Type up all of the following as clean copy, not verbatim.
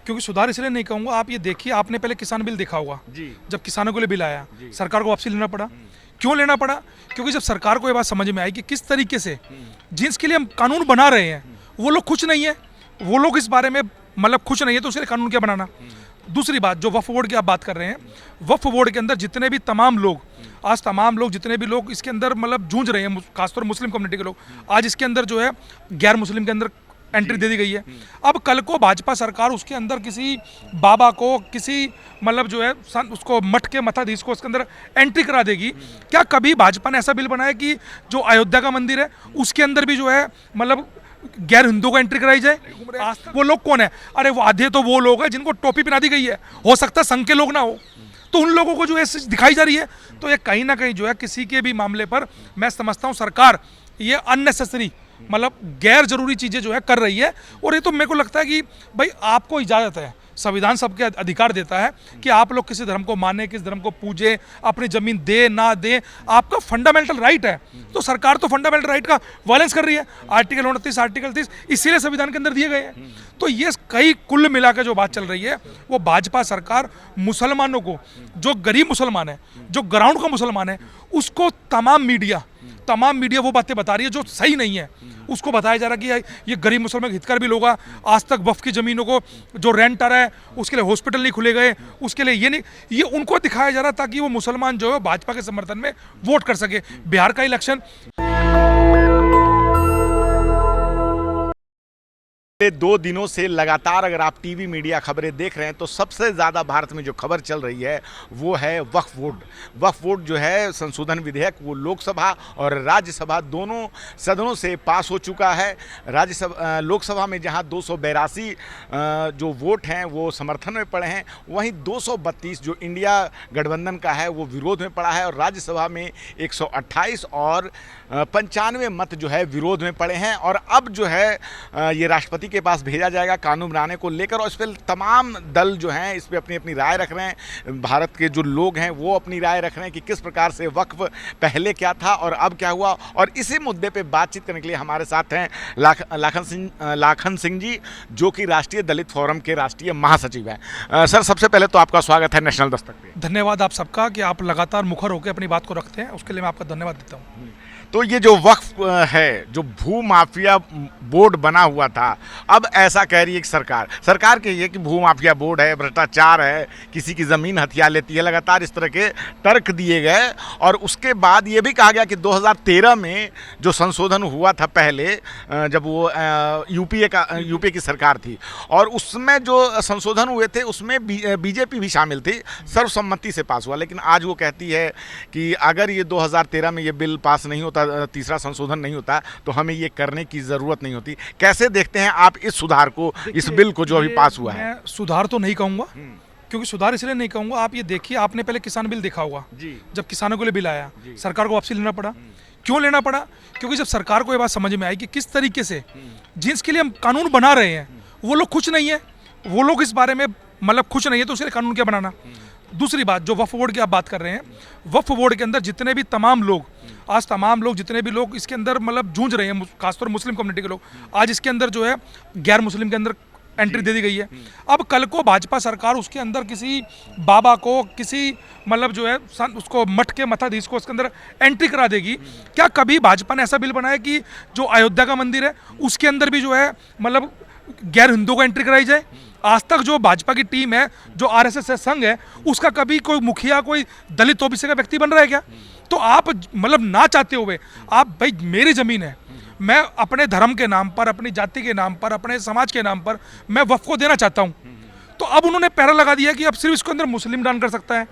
क्योंकि सुधार इसलिए नहीं कहूँगा, आप ये देखिए, आपने पहले किसान बिल देखा होगा जी। जब किसानों के लिए बिल आया, सरकार को वापसी लेना पड़ा। क्यों लेना पड़ा? क्योंकि जब सरकार को ये बात समझ में आई कि किस तरीके से जिसके लिए हम कानून बना रहे हैं वो लोग खुश नहीं है, वो लोग इस बारे में मतलब खुश नहीं है, तो उसके लिए कानून क्या बनाना। दूसरी बात, जो वक्फ बोर्ड की आप बात कर रहे हैं, वक्फ बोर्ड के अंदर जितने भी तमाम लोग आज तमाम लोग जितने भी लोग इसके अंदर मतलब जूझ रहे हैं, खासतौर मुस्लिम कम्युनिटी के लोग, आज इसके अंदर जो है गैर मुस्लिम के अंदर एंट्री दे दी गई है। अब कल को भाजपा सरकार उसके अंदर किसी बाबा को, किसी मतलब जो है उसको मठ के मठाधीश को उसके अंदर एंट्री करा देगी। क्या कभी भाजपा ने ऐसा बिल बनाया कि जो अयोध्या का मंदिर है उसके अंदर भी जो है मतलब गैर हिंदुओं को एंट्री कराई जाए? वो लोग कौन है? अरे वो आधे तो वो लोग हैं जिनको टोपी पहना दी गई है, हो सकता है संघ के लोग ना हो, तो उन लोगों को जो है दिखाई जा रही है। तो ये कहीं ना कहीं जो है किसी के भी मामले पर मैं समझता हूँ सरकार ये अननेसेसरी मतलब गैर जरूरी चीजें जो है कर रही है। और ये तो मेरे को लगता है कि भाई आपको इजाजत है, संविधान सबके अधिकार देता है कि आप लोग किसी धर्म को माने, किस धर्म को पूजे, अपनी जमीन दे ना दे, आपका फंडामेंटल राइट है। तो सरकार तो फंडामेंटल राइट का वायलेंस कर रही है। आर्टिकल 29, आर्टिकल 30 इसीलिए संविधान के अंदर दिए गए हैं। तो ये कई कुल मिलाकर जो बात चल रही है वो भाजपा सरकार मुसलमानों को, जो गरीब मुसलमान है, जो ग्राउंड का मुसलमान है, उसको तमाम मीडिया वो बातें बता रही है जो सही नहीं है। उसको बताया जा रहा है कि ये गरीब मुसलमान हितकर भी लोग आज तक वक्फ की जमीनों को जो रेंट आ रहा है उसके लिए हॉस्पिटल नहीं खुले गए, उसके लिए ये नहीं, ये उनको दिखाया जा रहा ताकि वो मुसलमान जो है भाजपा के समर्थन में वोट कर सके। बिहार का इलेक्शन 2 दिनों से लगातार अगर आप टीवी मीडिया खबरें देख रहे हैं तो सबसे ज़्यादा भारत में जो खबर चल रही है वो है वक्फ बोर्ड। वक्फ बोर्ड जो है संशोधन विधेयक वो लोकसभा और राज्यसभा दोनों सदनों से पास हो चुका है। लोकसभा में जहां 282 जो वोट हैं वो समर्थन में पड़े हैं, वहीं 232 जो इंडिया गठबंधन का है वो विरोध में पड़ा है, और राज्यसभा में 128 और 95 मत जो है विरोध में पड़े हैं। और अब जो है ये राष्ट्रपति के पास भेजा जाएगा कानून बनाने को लेकर, और इस पर तमाम दल जो हैं इस पर अपनी अपनी राय रख रहे हैं। भारत के जो लोग हैं वो अपनी राय रख रहे हैं कि किस प्रकार से वक्फ पहले क्या था और अब क्या हुआ। और इसी मुद्दे पे बातचीत करने के लिए हमारे साथ हैं लाखन सिंह जी, जो कि राष्ट्रीय दलित फोरम के राष्ट्रीय महासचिव हैं। सर, सबसे पहले तो आपका स्वागत है नेशनल दस्तक पे। धन्यवाद आप सबका कि आप लगातार मुखर होकर अपनी बात को रखते हैं, उसके लिए मैं आपका धन्यवाद देता हूँ। तो ये जो वक्फ है, जो भू माफिया बोर्ड बना हुआ था, अब ऐसा कह रही है कि सरकार कही है कि भू माफिया बोर्ड है, भ्रष्टाचार है, किसी की ज़मीन हथिया लेती है, लगातार इस तरह के तर्क दिए गए। और उसके बाद ये भी कहा गया कि 2013 में जो संशोधन हुआ था पहले, जब वो यूपीए की सरकार थी, और उसमें जो संशोधन हुए थे उसमें बीजेपी भी शामिल थी, सर्वसम्मति से पास हुआ। लेकिन आज वो कहती है कि अगर ये 2013 में ये बिल पास नहीं होता, तीसरा संशोधन नहीं होता, तो हमें ये करने की ज़रूरत नहीं होती। कैसे देखते हैं आप इस सुधार को, इस बिल को जो अभी पास हुआ है? मैं सुधार तो नहीं कहूँगा, क्योंकि सुधार इसलिए नहीं कहूँगा, आप ये देखिए, आपने पहले किसान बिल देखा होगा जब किसानों के लिए बिल आया, सरकार को वापसी लेना पड़ा। क्यों लेना पड़ा? क्योंकि जब सरकार को ये बात समझ में आई कि किस तरीके से जिसके लिए हम कानून बना रहे हैं वो लोग खुश नहीं है, वो लोग इस बारे में मतलब खुश नहीं है, तो उसके लिए कानून क्या बनाना। दूसरी बात, जो वक्फ बोर्ड की आप बात कर रहे हैं, वक्फ बोर्ड के अंदर जितने भी तमाम लोग आज तमाम लोग जितने भी लोग इसके अंदर मतलब जूझ रहे हैं, खासतौर मुस्लिम कम्युनिटी के लोग, आज इसके अंदर जो है गैर मुस्लिम के अंदर एंट्री दे दी गई है। अब कल को भाजपा सरकार उसके अंदर किसी बाबा को, किसी मतलब जो है उसको मठ के मठाधीश को उसके अंदर एंट्री करा देगी। क्या कभी भाजपा ने ऐसा बिल बनाया कि जो अयोध्या का मंदिर है उसके अंदर भी जो है मतलब गैर हिंदुओं को एंट्री कराई जाए? आज तक जो भाजपा की टीम है, जो आरएसएस संघ है, उसका कभी कोई मुखिया, कोई दलित ओबीसी का व्यक्ति बन रहा है क्या? तो आप मतलब ना चाहते हुए, आप भाई मेरी जमीन है, मैं अपने धर्म के नाम पर, अपनी जाति के नाम पर, अपने समाज के नाम पर मैं वक्फ को देना चाहता हूँ, तो अब उन्होंने पैरा लगा दिया कि अब सिर्फ इसके अंदर मुस्लिम दान कर सकता है।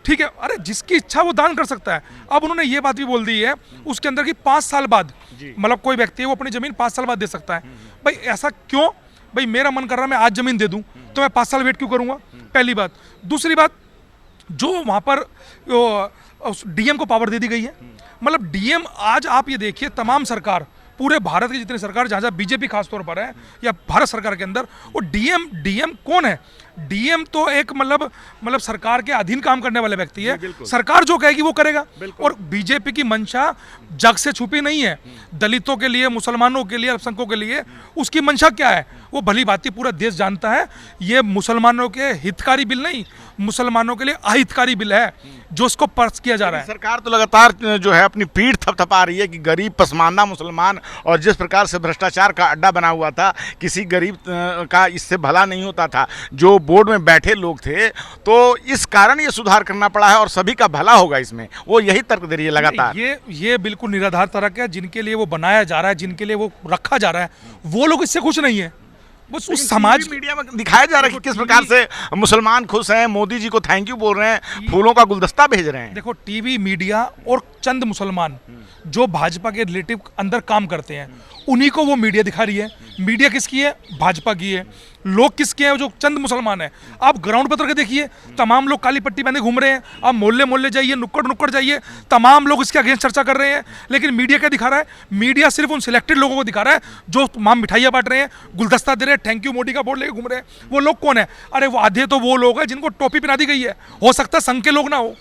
ठीक है, अरे जिसकी इच्छा वो दान कर सकता है। अब उन्होंने ये बात भी बोल दी है उसके अंदर कि 5 साल बाद मतलब कोई व्यक्ति है वो अपनी जमीन 5 साल बाद दे सकता है। भाई ऐसा क्यों? भाई मेरा मन कर रहा है मैं आज जमीन दे दूं, तो मैं 5 साल वेट क्यों करूंगा? पहली बात। दूसरी बात, जो वहां पर डीएम को पावर दे दी गई है, मतलब डीएम आज आप ये देखिए, तमाम सरकार, पूरे भारत की जितनी सरकार, जहाँ जहाँ बीजेपी खासतौर पर है या भारत सरकार के अंदर, वो डीएम कौन है? डीएम तो एक मतलब सरकार के अधीन काम करने वाले व्यक्ति है, बिल्कुल। सरकार जो कहेगी वो करेगा। बिल्कुल। और बीजेपी की मंशा जग से छुपी नहीं है, दलितों के लिए, मुसलमानों के लिए, अल्पसंख्यकों के लिए उसकी मंशा क्या है वो भली भांति पूरा देश जानता है। ये मुसलमानों के हितकारी बिल नहीं, मुसलमानों के लिए अहितकारी बिल है जो उसको पास किया जा रहा है। सरकार तो लगातार जो है अपनी पीठ थपथपा रही है कि गरीब, पसमानदा मुसलमान, और जिस प्रकार से भ्रष्टाचार का अड्डा बना हुआ था, किसी गरीब का इससे भला नहीं होता था। जो बोर्ड में बैठे लोग थे, तो इस कारण ये सुधार करना पड़ा है और सभी का भला होगा इसमें, वो यही तर्क दे रही है लगातार। ये बिल्कुल निराधार तर्क है। जिनके लिए वो बनाया जा रहा है, जिनके लिए वो रखा जा रहा है, वो लोग इससे खुश नहीं है। बस उस समाज मीडिया में दिखाया जा रहा है कि किस प्रकार से मुसलमान खुश हैं, मोदी जी को थैंक यू बोल रहे हैं, फूलों का गुलदस्ता भेज रहे हैं। देखो, टीवी मीडिया और चंद मुसलमान जो भाजपा के रिलेटिव अंदर काम करते हैं, उन्हीं को वो मीडिया दिखा रही है। मीडिया किसकी है? भाजपा की है। लोग किसके हैं? जो चंद मुसलमान हैं। आप ग्राउंड पर उतर के देखिए, तमाम लोग काली पट्टी पहने घूम रहे हैं। आप मोहल्ले मोहल्ले जाइए, नुक्कड़ नुक्कड़ जाइए, तमाम लोग इसके अगेंस्ट चर्चा कर रहे हैं। लेकिन मीडिया क्या दिखा रहा है? मीडिया सिर्फ उन सिलेक्टेड लोगों को दिखा रहा है जो तमाम मिठाइयाँ बांट रहे हैं, गुलदस्ता दे रहे हैं, थैंक यू मोदी का बोर्ड लेके घूम रहे हैं। वो लोग कौन है? अरे वो आधे तो वो लोग हैं जिनको टोपी पहना दी गई है, हो सकता है संघ के लोग ना हो,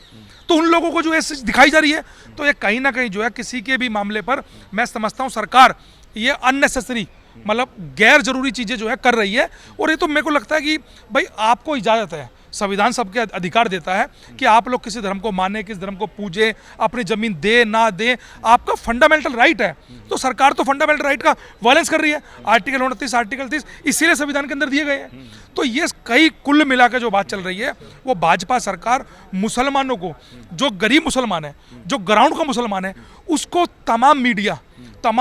तो उन लोगों को जो है दिखाई जा रही है। तो ये कहीं ना कहीं जो है किसी के भी मामले पर मैं समझता हूँ सरकार ये अननेसेसरी मतलब गैर जरूरी चीजें जो है कर रही है। और ये तो मेरे को लगता है कि भाई आपको इजाजत है, संविधान सबके अधिकार देता है कि आप लोग किसी धर्म को माने, किस धर्म को पूजे, अपनी जमीन दे ना दे, आपका फंडामेंटल राइट है। तो सरकार तो फंडामेंटल राइट का वायलेंस कर रही है। आर्टिकल 29, आर्टिकल 30 इसीलिए संविधान के अंदर दिए गए हैं। तो ये कई कुल मिला के जो बात चल रही है वो भाजपा सरकार मुसलमानों को, जो गरीब मुसलमान है, जो ग्राउंड का मुसलमान है, उसको तमाम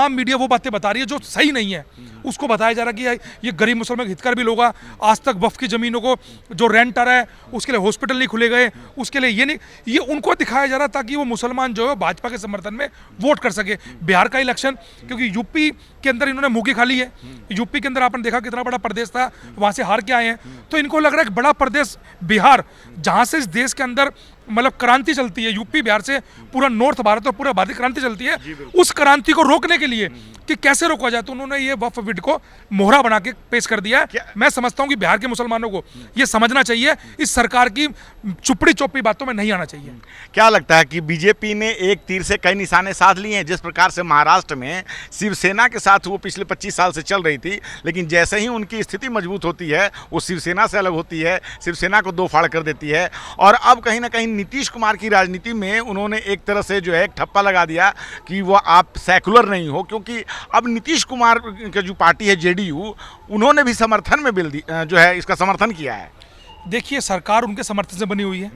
मीडिया वो बातें बता रही है जो सही नहीं है। उसको बताया जा रहा है कि ये गरीब मुसलमान हितकर भी लोग, आज तक वक्फ की ज़मीनों को जो रेंट आ रहा है उसके लिए हॉस्पिटल नहीं खुले गए, उसके लिए ये नहीं, ये उनको दिखाया जा रहा ताकि वो मुसलमान जो है भाजपा के समर्थन में वोट कर सके। बिहार का इलेक्शन, क्योंकि यूपी के अंदर इन्होंने मुँह की खाली है। यूपी के अंदर आपने देखा कितना बड़ा प्रदेश था, वहाँ से हार के आए हैं। तो इनको लग रहा है कि बड़ा प्रदेश बिहार, जहाँ से इस देश के अंदर मतलब क्रांति चलती है, यूपी बिहार से पूरा नॉर्थ भारत और पूरा भारत क्रांति चलती है, उस क्रांति को रोकने के लिए कि कैसे रोका जाए, तो उन्होंने ये वक्फ बिड को मोहरा बना के पेश कर दिया है। मैं समझता हूं कि बिहार के मुसलमानों को ये समझना चाहिए, इस सरकार की चुपड़ी चौपड़ी बातों में नहीं आना चाहिए। क्या लगता है कि बीजेपी ने एक तीर से कई निशाने साध लिए हैं? जिस प्रकार से महाराष्ट्र में शिवसेना के साथ वो पिछले 25 साल से चल रही थी, लेकिन जैसे ही उनकी स्थिति मजबूत होती है वो शिवसेना से अलग होती है, शिवसेना को दो फाड़ कर देती है। और अब कहीं ना कहीं नीतीश कुमार की राजनीति में उन्होंने एक तरह से जो है एक ठप्पा लगा दिया कि वो आप सेकुलर नहीं हो, क्योंकि अब नीतीश कुमार की जो पार्टी है जेडीयू, उन्होंने भी समर्थन में बिल जो है इसका समर्थन किया है। देखिए, सरकार उनके समर्थन से बनी हुई है।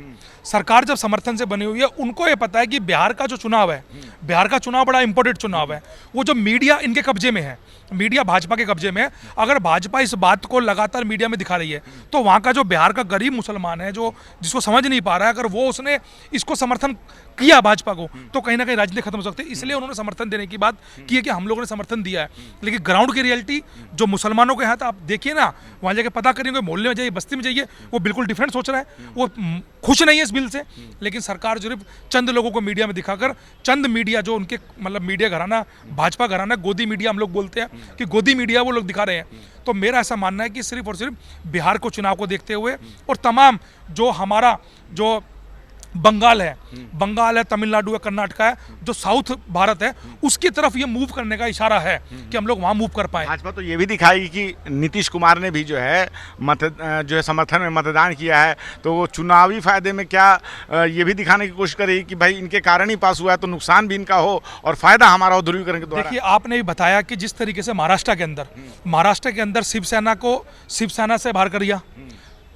सरकार जब समर्थन से बनी हुई है, उनको ये पता है कि बिहार का जो चुनाव है, बिहार का चुनाव बड़ा इंपॉर्टेंट चुनाव है। वो जो मीडिया इनके कब्जे में है, मीडिया भाजपा के कब्जे में है। अगर भाजपा इस बात को लगातार मीडिया में दिखा रही है तो वहाँ का जो बिहार का गरीब मुसलमान है, जो जिसको समझ नहीं पा रहा है, अगर वो उसने इसको समर्थन किया भाजपा को, तो कहीं ना कहीं राजनीति खत्म हो सकती है। इसलिए उन्होंने समर्थन देने की बात की है कि हम लोगों ने समर्थन दिया है। लेकिन ग्राउंड की रियलिटी जो मुसलमानों के हाथ आप देखिए ना, वहाँ जाके पता करेंगे, मोहल्ले में जाइए, बस्ती में जाइए, वो बिल्कुल डिफरेंट सोच रहा है। वो खुश नहीं है इस बिल से। लेकिन सरकार सिर्फ चंद लोगों को मीडिया में दिखाकर, चंद मीडिया जो उनके मतलब मीडिया घराना, भाजपा घराना, गोदी मीडिया हम लोग बोलते हैं कि गोदी मीडिया वो लोग दिखा रहे हैं। तो मेरा ऐसा मानना है कि सिर्फ और सिर्फ बिहार को चुनाव को देखते हुए और तमाम जो हमारा जो बंगाल है, तमिलनाडु है, कर्नाटक है, जो साउथ भारत है, उसकी तरफ ये मूव करने का इशारा है कि हम लोग वहाँ मूव कर पाए। भाजपा तो ये भी दिखाएगी कि नीतीश कुमार ने भी जो है समर्थन में मतदान किया है, तो वो चुनावी फायदे में क्या ये भी दिखाने की कोशिश करेगी कि भाई इनके कारण ही पास हुआ है, तो नुकसान भी इनका हो और फायदा हमारा हो ध्रुवीकरण के द्वारा। देखिए, आपने भी बताया कि जिस तरीके से महाराष्ट्र के अंदर शिवसेना से बाहर कर दिया,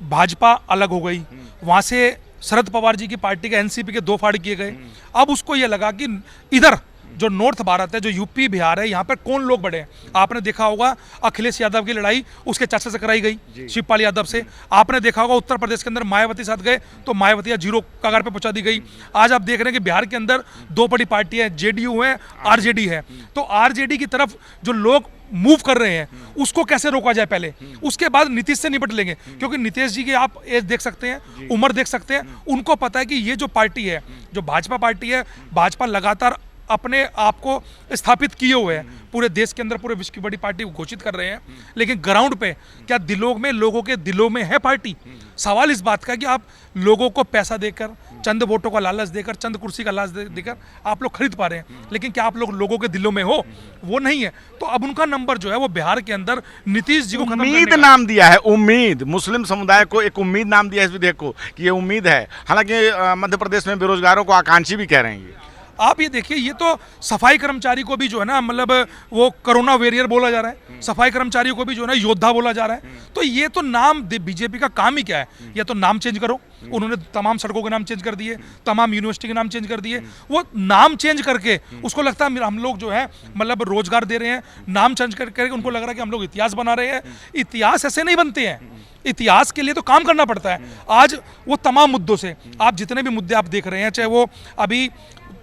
भाजपा अलग हो गई, वहाँ से शरद पवार जी की पार्टी के एनसीपी के 2 फाड़ किए गए। अब उसको ये लगा कि इधर जो नॉर्थ भारत है, जो यूपी बिहार है, यहाँ पर कौन लोग बड़े हैं। आपने देखा होगा अखिलेश यादव की लड़ाई उसके चाचा से कराई गई, शिवपाल यादव से। आपने देखा होगा उत्तर प्रदेश के अंदर मायावती साथ गए तो मायावती जीरो कगार पे पहुंचा दी गई। आज आप देख रहे हैं कि बिहार के अंदर 2 बड़ी पार्टी है, जेडीयू है, आरजेडी है। तो आरजेडी की तरफ जो लोग मूव कर रहे हैं उसको कैसे रोका जाए पहले, उसके बाद नीतीश से निपट लेंगे। क्योंकि नीतीश जी की आप एज देख सकते हैं, उम्र देख सकते हैं, उनको पता है कि ये जो पार्टी है, जो भाजपा पार्टी है, भाजपा लगातार अपने आप को स्थापित किए हुए हैं, पूरे देश के अंदर पूरे विश्व की बड़ी पार्टी घोषित कर रहे हैं, लेकिन ग्राउंड पे क्या दिलों में, लोगों के दिलों में है पार्टी? सवाल इस बात का है कि आप लोगों को पैसा देकर, चंद वोटों का लालच देकर, चंद कुर्सी का लालच देकर आप लोग खरीद पा रहे हैं, लेकिन क्या आप लोग लोगों के दिलों में हो? वो नहीं है। तो अब उनका नंबर जो है वो बिहार के अंदर नीतीश जी को खत्म करने उम्मीद का। नाम दिया है, उम्मीद, मुस्लिम समुदाय को एक उम्मीद नाम दिया है इस विधेयक को कि ये उम्मीद है। हालांकि मध्य प्रदेश में बेरोजगारों को आकांक्षी भी कह रहे हैं ये। आप ये देखिए, ये तो सफाई कर्मचारी को भी जो है ना, मतलब वो कोरोना वॉरियर बोला जा रहा है, सफाई कर्मचारियों को भी जो है ना योद्धा बोला जा रहा है। तो ये तो नाम बीजेपी का काम ही क्या है? या तो नाम चेंज करो। उन्होंने तमाम सड़कों के नाम चेंज कर दिए, तमाम यूनिवर्सिटी के नाम चेंज कर दिए। वो नाम चेंज करके उसको लगता है हम लोग जो है मतलब रोजगार दे रहे हैं, नाम चेंज करके उनको लग रहा है कि हम लोग इतिहास बना रहे हैं। इतिहास ऐसे नहीं बनते हैं, इतिहास के लिए तो काम करना पड़ता है। आज वो तमाम मुद्दों से, आप जितने भी मुद्दे आप देख रहे हैं, चाहे वो अभी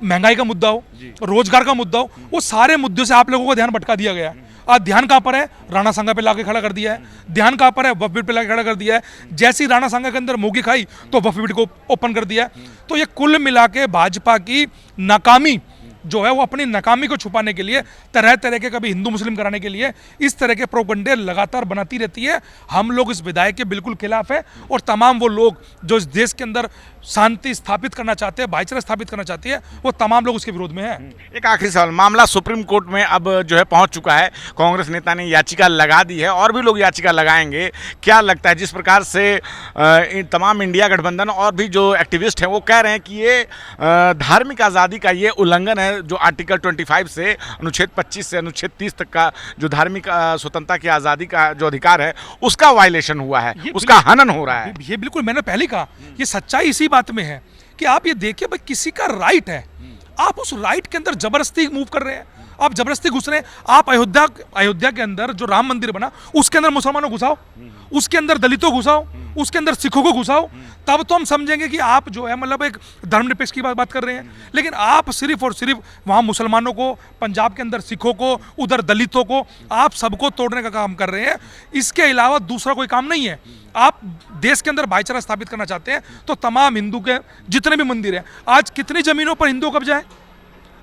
महंगाई का मुद्दा हो, रोजगार का मुद्दा हो, वो सारे मुद्दों से आप लोगों को ध्यान भटका दिया गया है। आज ध्यान कहाँ पर है? राणा सांगा पे लाके खड़ा कर दिया है। ध्यान कहाँ पर है? वक्फ बोर्ड पे लाके खड़ा कर दिया है। जैसी राणा सांगा के अंदर मूंगी खाई तो वक्फ बोर्ड को ओपन कर दिया है। तो ये कुल मिला के भाजपा की नाकामी जो है वो अपनी नाकामी को छुपाने के लिए, तरह तरह के, कभी हिंदू मुस्लिम कराने के लिए इस तरह के प्रोपगंडे लगातार बनाती रहती है। हम लोग इस विधायक के बिल्कुल खिलाफ है, और तमाम वो लोग जो इस देश के अंदर शांति स्थापित करना चाहते हैं, भाईचारा स्थापित करना चाहते हैं, वो तमाम लोग उसके विरोध में हैं। एक आखिरी सवाल, मामला सुप्रीम कोर्ट में अब जो है पहुंच चुका है, कांग्रेस नेता ने याचिका लगा दी है और भी लोग याचिका लगाएंगे। क्या लगता है जिस प्रकार से तमाम इंडिया गठबंधन और भी जो एक्टिविस्ट हैं वो कह रहे हैं कि ये धार्मिक आज़ादी का ये उल्लंघन है, जो आर्टिकल 25 से अनुच्छेद 25 से अनुच्छेद 30 तक का जो धार्मिक स्वतंत्रता की आज़ादी का जो अधिकार है उसका वायलेशन हुआ है, उसका हनन हो रहा है। ये बिल्कुल, मैंने पहले कहा, ये सच्चाई इसी बात में है कि आप ये देखिए भाई, किसी का राइट है, आप उस राइट के अंदर जबरदस्ती मूव कर रहे हैं, आप जबरदस्ती घुस रहे हैं। आप अयोध्या के अंदर जो राम मंदिर बना, उसके अंदर मुसलमानों को घुसाओ, उसके अंदर दलितों को घुसाओ, उसके अंदर सिखों को घुसाओ, तब तो हम समझेंगे कि आप जो है मतलब एक धर्मनिरपेक्ष की बात कर रहे हैं। लेकिन आप सिर्फ और सिर्फ वहाँ मुसलमानों को, पंजाब के अंदर सिखों को, उधर दलितों को, आप सबको तोड़ने का काम कर रहे हैं। इसके अलावा दूसरा कोई काम नहीं है। आप देश के अंदर भाईचारा स्थापित करना चाहते हैं तो तमाम हिंदू के जितने भी मंदिर हैं, आज कितनी जमीनों पर हिंदू कब्जा है?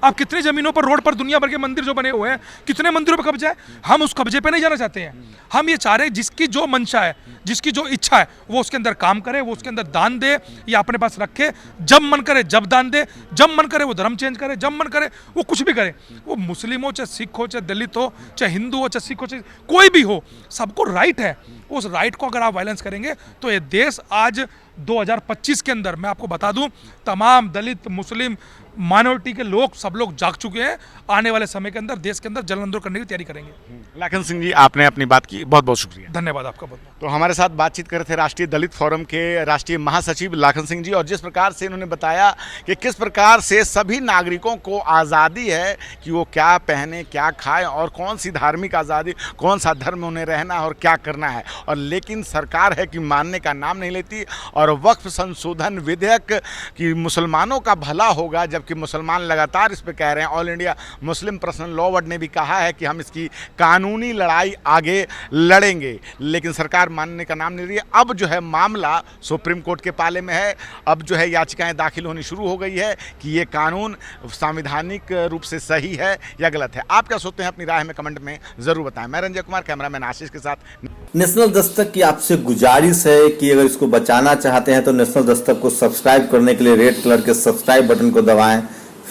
आप कितनी जमीनों पर रोड पर दुनिया भर के मंदिर जो बने हुए हैं, कितने मंदिरों पर कब्जा है? हम उस कब्जे पे नहीं जाना चाहते हैं। हम ये चाह रहे हैं जिसकी जो मंशा है, जिसकी जो इच्छा है, वो उसके अंदर काम करे, वो उसके अंदर दान दे या अपने पास रखे, जब मन करे जब दान दे, जब मन करे वो धर्म चेंज करे, जब मन करे वो कुछ भी करे। वो मुस्लिम हो, चाहे सिख हो, चाहे दलित हो, चाहे हिंदू हो, चाहे सिख हो, चाहे कोई भी हो, सबको राइट है। उस राइट को अगर आप वायलेंस करेंगे तो ये देश आज 2025 के अंदर, मैं आपको बता दूं, तमाम दलित, मुस्लिम, माइनॉरिटी के लोग, सब लोग जाग चुके हैं। आने वाले समय के अंदर देश के अंदर जन आंदोलन करने की तैयारी करेंगे। लाखन सिंह जी, आपने अपनी बात की, बहुत बहुत शुक्रिया। धन्यवाद आपका बहुत। तो हमारे साथ बातचीत कर रहे थे राष्ट्रीय दलित फोरम के राष्ट्रीय महासचिव लाखन सिंह जी, और जिस प्रकार से इन्होंने बताया कि किस प्रकार से सभी नागरिकों को आज़ादी है कि वो क्या पहने, क्या खाएं, और कौन सी धार्मिक आज़ादी, कौन सा धर्म उन्हें रहना है और क्या करना है, और लेकिन सरकार है कि मानने का नाम नहीं लेती। और वक्फ संशोधन विधेयक कि मुसलमानों का भला होगा, जबकि मुसलमान लगातार इस पर कह रहे हैं। All India Muslim personal law board ने भी कहा है कि हम इसकी कानूनी लड़ाई आगे लड़ेंगे, लेकिन सरकार मानने का नाम नहीं रही है। अब जो है मामला सुप्रीम कोर्ट के पाले में है। अब जो है याचिकाएं दाखिल होनी शुरू हो गई है कि ये कानून संवैधानिक रूप से सही है या गलत है। आप क्या सोचते हैं? अपनी राय में कमेंट में जरूर बताएं। मैं रंजय कुमार, कैमरामैन आशीष के साथ। नेशनल दस्तक की आपसे गुजारिश है कि अगर इसको बचाना चाहते हैं तो नेशनल दस्तक को सब्सक्राइब करने के लिए रेड कलर के सब्सक्राइब बटन को दबाएं,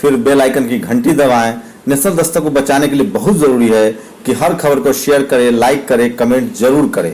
फिर बेल आइकन की घंटी दबाएं। नेशनल दस्तक को बचाने के लिए बहुत जरूरी है कि हर खबर को शेयर करें, लाइक करें, कमेंट जरूर करें।